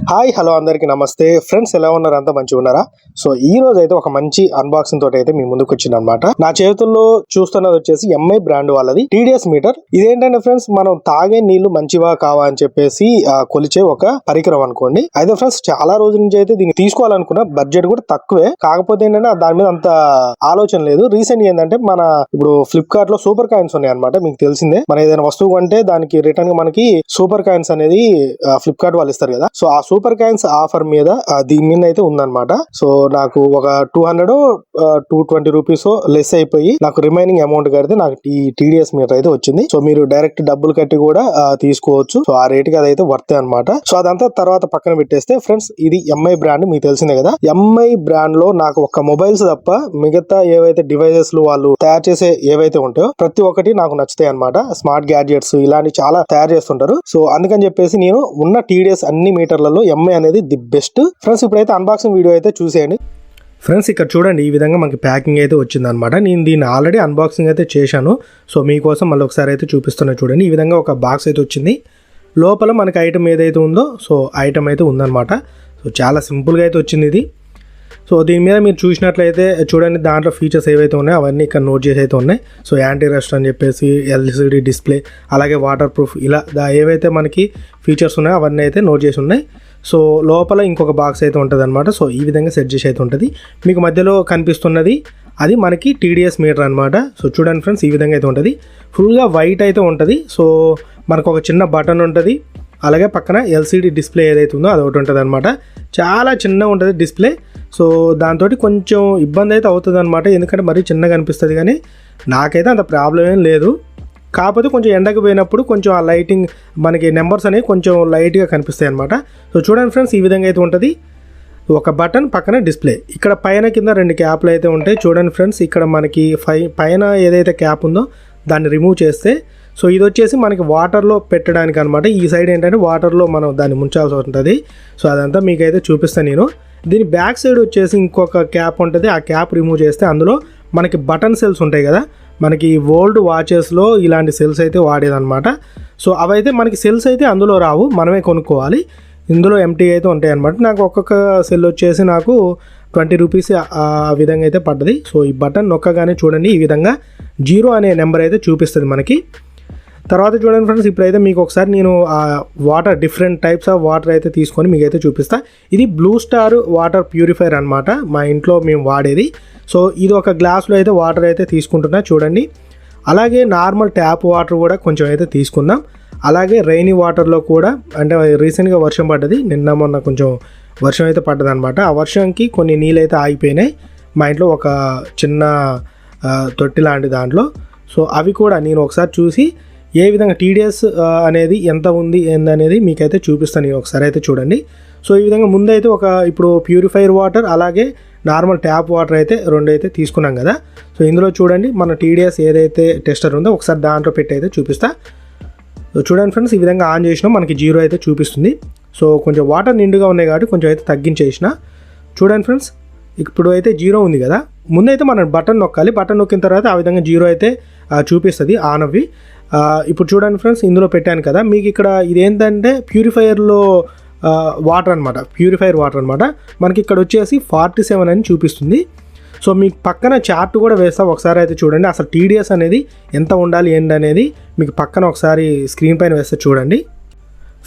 Hi hello అందరికీ నమస్తే friends, ఎలా ఉన్నారు? అంతా మంచిగా ఉన్నారా? సో ఈ రోజు అయితే ఒక మంచి అన్బాక్సింగ్ తోటి అయితే మీ ముందుకు వచ్చిందనమాట. నా చేతుల్లో చూస్తున్నది వచ్చేసి ఎంఐ బ్రాండ్ వాళ్ళది TDS మీటర్. ఇదేంటంటే ఫ్రెండ్స్, మనం తాగే నీళ్లు మంచివా కావా అని చెప్పేసి కొలిచే ఒక పరికరం అనుకోండి. అయితే ఫ్రెండ్స్, చాలా రోజుల నుంచి అయితే దీన్ని తీసుకోవాలనుకున్న, బడ్జెట్ కూడా తక్కువే. కాకపోతే ఏంటంటే దాని మీద అంత ఆలోచన లేదు. రీసెంట్ గా ఏంటంటే మన ఇప్పుడు ఫ్లిప్కార్ట్ లో సూపర్ కాయిన్స్ ఉన్నాయి అనమాట. మీకు తెలిసిందే, మన ఏదైనా వస్తువు కొంటే దానికి రిటర్న్ గా మనకి సూపర్ కాయిన్స్ అనేది ఫ్లిప్కార్ట్ వాళ్ళు ఇస్తారు కదా. సో ఆ సూపర్ కాయిన్స్ ఆఫర్ మీద దీని మీద అయితే ఉందన్నమాట. సో నాకు ఒక 220 రూపీస్ లెస్ అయిపోయి నాకు రిమైనింగ్ అమౌంట్ కడితే నాకు ఈ TDS మీటర్ అయితే వచ్చింది. సో మీరు డైరెక్ట్ డబ్బులు కట్టి కూడా తీసుకోవచ్చు. సో ఆ రేట్ కి అదైతే వర్తే అనమాట. సో అదంతా తర్వాత పక్కన పెట్టేస్తే ఫ్రెండ్స్, ఇది ఎంఐ బ్రాండ్ మీకు తెలిసిందే కదా. ఎంఐ బ్రాండ్ లో నాకు ఒక మొబైల్స్ తప్ప మిగతా ఏవైతే డివైజెస్ వాళ్ళు తయారు చేసే ఏవైతే ఉంటాయో ప్రతి ఒక్కటి నాకు నచ్చుతాయి అనమాట. స్మార్ట్ గ్యాడ్జెట్స్ ఇలాంటి చాలా తయారు చేస్తుంటారు. సో అందుకని చెప్పేసి నేను ఉన్న TDS అన్ని మీటర్లలో ఎంఐ అనేది ది బెస్ట్. ఫ్రెండ్స్, ఇప్పుడైతే అన్బాక్సింగ్ వీడియో అయితే చూసేయండి. ఫ్రెండ్స్, ఇక్కడ చూడండి, ఈ విధంగా మనకి ప్యాకింగ్ అయితే వచ్చిందనమాట. నేను దీన్ని ఆల్రెడీ అన్బాక్సింగ్ అయితే చేశాను. సో మీకోసం మళ్ళీ ఒకసారి అయితే చూపిస్తున్నా చూడండి. ఈ విధంగా ఒక బాక్స్ అయితే వచ్చింది. లోపల మనకి ఐటమ్ ఏదైతే ఉందో సో ఐటమ్ అయితే ఉందన్నమాట. సో చాలా సింపుల్గా అయితే వచ్చింది ఇది. సో దీని మీద మీరు చూసినట్లయితే చూడండి, దాంట్లో ఫీచర్స్ ఏవైతే ఉన్నాయో అవన్నీ ఇక్కడ నోట్ చేసి అయితే ఉన్నాయి. సో యాంటీ రస్ట్ అని చెప్పేసి, LCD డిస్ప్లే, అలాగే వాటర్ ప్రూఫ్, ఇలా ఏవైతే మనకి ఫీచర్స్ ఉన్నాయో అవన్నీ అయితే నోట్ చేసి ఉన్నాయి. సో లోపల ఇంకొక బాక్స్ అయితే ఉంటుంది అనమాట. సో ఈ విధంగా సెట్ చేసి అయితే ఉంటుంది. మీకు మధ్యలో కనిపిస్తున్నది అది మనకి TDS మీటర్ అనమాట. సో చూడండి ఫ్రెండ్స్, ఈ విధంగా అయితే ఉంటుంది. ఫుల్గా వైట్ అయితే ఉంటుంది. సో మనకు ఒక చిన్న బటన్ ఉంటుంది. అలాగే పక్కన LCD డిస్ప్లే ఏదైతే ఉందో అది ఒకటి ఉంటుంది అనమాట. చాలా చిన్నగా ఉంటుంది డిస్ప్లే. సో దాంతో కొంచెం ఇబ్బంది అయితే అవుతుంది అనమాట, ఎందుకంటే మరీ చిన్నగా అనిపిస్తుంది. కానీ నాకైతే అంత ప్రాబ్లం ఏం లేదు. కాకపోతే కొంచెం ఎండకు పోయినప్పుడు కొంచెం ఆ లైటింగ్ మనకి నెంబర్స్ అనేవి కొంచెం లైట్గా కనిపిస్తాయి అనమాట. సో చూడండి ఫ్రెండ్స్, ఈ విధంగా అయితే ఉంటుంది. ఒక బటన్ పక్కన డిస్ప్లే, ఇక్కడ పైన కింద 2 క్యాప్లు అయితే ఉంటాయి. చూడండి ఫ్రెండ్స్, ఇక్కడ మనకి పైన ఏదైతే క్యాప్ ఉందో దాన్ని రిమూవ్ చేస్తే సో ఇది వచ్చేసి మనకి వాటర్లో పెట్టడానికి అనమాట. ఈ సైడ్ ఏంటంటే వాటర్లో మనం దాన్ని ముంచాల్సి ఉంటుంది. సో అదంతా మీకైతే చూపిస్తాను నేను. దీని బ్యాక్ సైడ్ వచ్చేసి ఇంకొక క్యాప్ ఉంటుంది. ఆ క్యాప్ రిమూవ్ చేస్తే అందులో మనకి బటన్ సెల్స్ ఉంటాయి కదా. మనకి ఓల్డ్ వాచెస్లో ఇలాంటి సెల్స్ అయితే వాడేదన్నమాట. సో అవైతే మనకి సెల్స్ అయితే అందులో రావు, మనమే కొనుక్కోవాలి. ఇందులో ఎంటీ అయితే ఉంటాయి అనమాట. నాకు ఒక్కొక్క సెల్ వచ్చేసి నాకు 20 రూపీస్ ఆ విధంగా అయితే పడ్డది. సో ఈ బటన్ నొక్కగానే చూడండి, ఈ విధంగా 0 అనే నెంబర్ అయితే చూపిస్తుంది మనకి. తర్వాత చూడండి ఫ్రెండ్స్, ఇప్పుడైతే మీకు ఒకసారి నేను water different types of water అయితే తీసుకొని మీకైతే చూపిస్తా. ఇది బ్లూ స్టార్ వాటర్ ప్యూరిఫైర్ అనమాట, మా ఇంట్లో మేము వాడేది. సో ఇది ఒక గ్లాస్లో అయితే వాటర్ అయితే తీసుకుంటున్నా చూడండి. అలాగే నార్మల్ ట్యాప్ వాటర్ కూడా కొంచెం అయితే తీసుకుందాం. అలాగే రైనీ వాటర్లో కూడా, అంటే రీసెంట్గా వర్షం పడ్డది, నిన్న మొన్న కొంచెం వర్షం అయితే పడ్డది అనమాట. ఆ వర్షంకి కొన్ని నీళ్ళు అయితే ఆగిపోయినాయి మా ఇంట్లో ఒక చిన్న తొట్టి లాంటి దాంట్లో. సో అవి కూడా నేను ఒకసారి చూసి ఏ విధంగా TDS అనేది ఎంత ఉంది ఏందనేది మీకైతే చూపిస్తాను నేను. ఒకసారి అయితే చూడండి. సో ఈ విధంగా ముందైతే ఇప్పుడు ప్యూరిఫైర్ వాటర్ అలాగే నార్మల్ ట్యాప్ వాటర్ అయితే 2 అయితే తీసుకున్నాం కదా. సో ఇందులో చూడండి మన TDS ఏదైతే టెస్టర్ ఉందో ఒకసారి దాంట్లో పెట్టి అయితే చూపిస్తా. సో చూడండి ఫ్రెండ్స్, ఈ విధంగా ఆన్ చేసినా మనకి 0 అయితే చూపిస్తుంది. సో కొంచెం వాటర్ నిండుగా ఉన్నాయి కాబట్టి కొంచెం అయితే తగ్గించేసిన. చూడండి ఫ్రెండ్స్, ఇప్పుడు అయితే 0 ఉంది కదా. ముందైతే మనం బటన్ నొక్కాలి. బటన్ నొక్కిన తర్వాత ఆ విధంగా 0 అయితే చూపిస్తుంది ఆన్ అవ్వి. ఇప్పుడు చూడండి ఫ్రెండ్స్, ఇందులో పెట్టాను కదా. మీకు ఇక్కడ ఇదేంటంటే ప్యూరిఫైయర్లో వాటర్ అనమాట, ప్యూరిఫైర్ వాటర్ అనమాట. మనకి ఇక్కడ వచ్చేసి 47 అని చూపిస్తుంది. సో మీకు పక్కన చార్ట్ కూడా వేస్తా, ఒకసారి అయితే చూడండి. అసలు TDS అనేది ఎంత ఉండాలి ఏంటనేది మీకు పక్కన ఒకసారి స్క్రీన్ పైన వేస్తే చూడండి.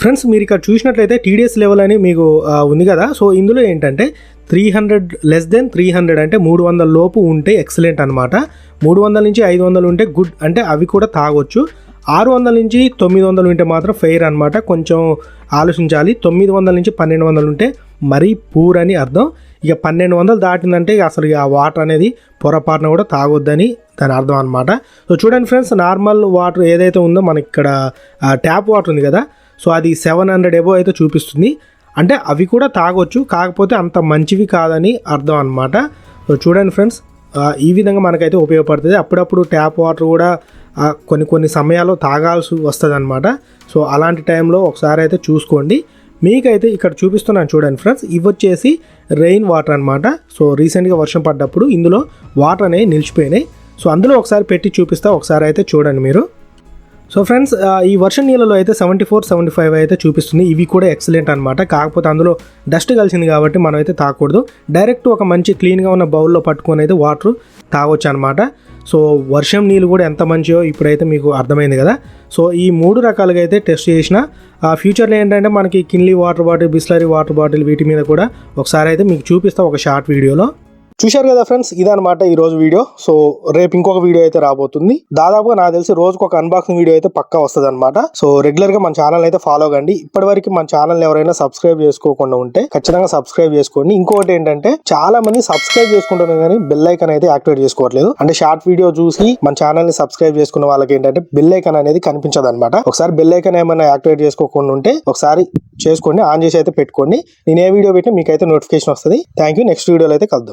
ఫ్రెండ్స్, మీరు ఇక్కడ చూసినట్లయితే TDS లెవెల్ అని మీకు ఉంది కదా. సో ఇందులో ఏంటంటే 300 లెస్ దెన్ 300 అంటే 300 లోపు ఉంటే ఎక్సలెంట్ అనమాట. 300 నుంచి 500 ఉంటే గుడ్, అంటే అవి కూడా తాగొచ్చు. 600 నుంచి 900 ఉంటే మాత్రం ఫెయిర్ అనమాట, కొంచెం ఆలోచించాలి. 900 నుంచి 1200 ఉంటే మరీ పూర్ అని అర్థం. ఇక 1200 దాటిందంటే అసలు ఆ వాటర్ అనేది పొరపాటున కూడా తాగొద్దని దాని అర్థం అనమాట. సో చూడండి ఫ్రెండ్స్, నార్మల్ వాటర్ ఏదైతే ఉందో మనకి ఇక్కడ ట్యాప్ వాటర్ ఉంది కదా. సో అది 700 ఎబో అయితే చూపిస్తుంది. అంటే అవి కూడా తాగొచ్చు, కాకపోతే అంత మంచివి కాదని అర్థం అనమాట. సో చూడండి ఫ్రెండ్స్, ఈ విధంగా మనకైతే ఉపయోగపడుతుంది. అప్పుడప్పుడు ట్యాప్ వాటర్ కూడా కొన్ని సమయాల్లో తాగాల్సి వస్తుంది అనమాట. సో అలాంటి టైంలో ఒకసారి అయితే చూసుకోండి. మీకైతే ఇక్కడ చూపిస్తున్నాను చూడండి ఫ్రెండ్స్, ఇవి వచ్చేసి రెయిన్ వాటర్ అనమాట. సో రీసెంట్గా వర్షం పడ్డప్పుడు ఇందులో వాటర్ అనేవి నిలిచిపోయినాయి. సో అందులో ఒకసారి పెట్టి చూపిస్తా, ఒకసారి అయితే చూడండి మీరు. సో ఫ్రెండ్స్ ఈ వర్షం నీళ్ళలో అయితే 74-75 అయితే చూపిస్తుంది. ఇవి కూడా ఎక్సలెంట్ అనమాట. కాకపోతే అందులో డస్ట్ కలిసింది కాబట్టి మనం అయితే తాగకూడదు. డైరెక్ట్ ఒక మంచి క్లీన్గా ఉన్న బౌల్లో పట్టుకొని అయితే వాటర్ తాగొచ్చు అనమాట. సో వర్షం నీళ్ళు కూడా ఎంత మంచియో ఇప్పుడైతే మీకు అర్థమైంది కదా. సో ఈ 3 రకాలుగా అయితే టెస్ట్ చేసిన ఫ్యూచర్లో ఏంటంటే మనకి Kinley water bottle, Bisleri water bottle వీటి మీద కూడా ఒకసారి అయితే మీకు చూపిస్తాం ఒక షార్ట్ వీడియోలో. చూశారు కదా ఫ్రెండ్స్, ఇదనమాట ఈ రోజు వీడియో. సో రేపు ఇంకొక వీడియో అయితే రాబోతుంది. దాదాపుగా నాకు తెలిసి రోజుకు ఒక అన్బాక్సింగ్ వీడియో అయితే పక్కా వస్తుంది అనమాట. సో రెగ్యులర్ గా మన ఛానల్ అయితే ఫాలో కండి. ఇప్పటివరకు మన ఛానల్ ఎవరైనా సబ్స్క్రైబ్ చేసుకోకుండా ఉంటే ఖచ్చితంగా సబ్స్క్రైబ్ చేసుకోండి. ఇంకొకటి ఏంటంటే చాలా మంది సబ్స్క్రైబ్ చేసుకుంటున్నారు కానీ బెల్ ఐకాన్ అయితే యాక్టివేట్ చేసుకోవట్లేదు. అంటే షార్ట్ వీడియో చూసి మన ఛానల్ ని సబ్స్క్రైబ్ చేసుకున్న వాళ్ళకి ఏంటంటే బెల్ ఐకాన్ అనేది కనిపించదు అనమాట. ఒకసారి బెల్ ఐకాన్ ఏమైనా యాక్టివేట్ చేసుకోకుండా ఉంటే ఒకసారి చేసుకోండి, ఆన్ చేసి అయితే పెట్టుకోండి. నేను ఏ వీడియో పెట్టినా మీకైతే నోటిఫికేషన్ వస్తుంది. Thank you. నెక్స్ట్ వీడియోలో అయితే కలుద్దాం.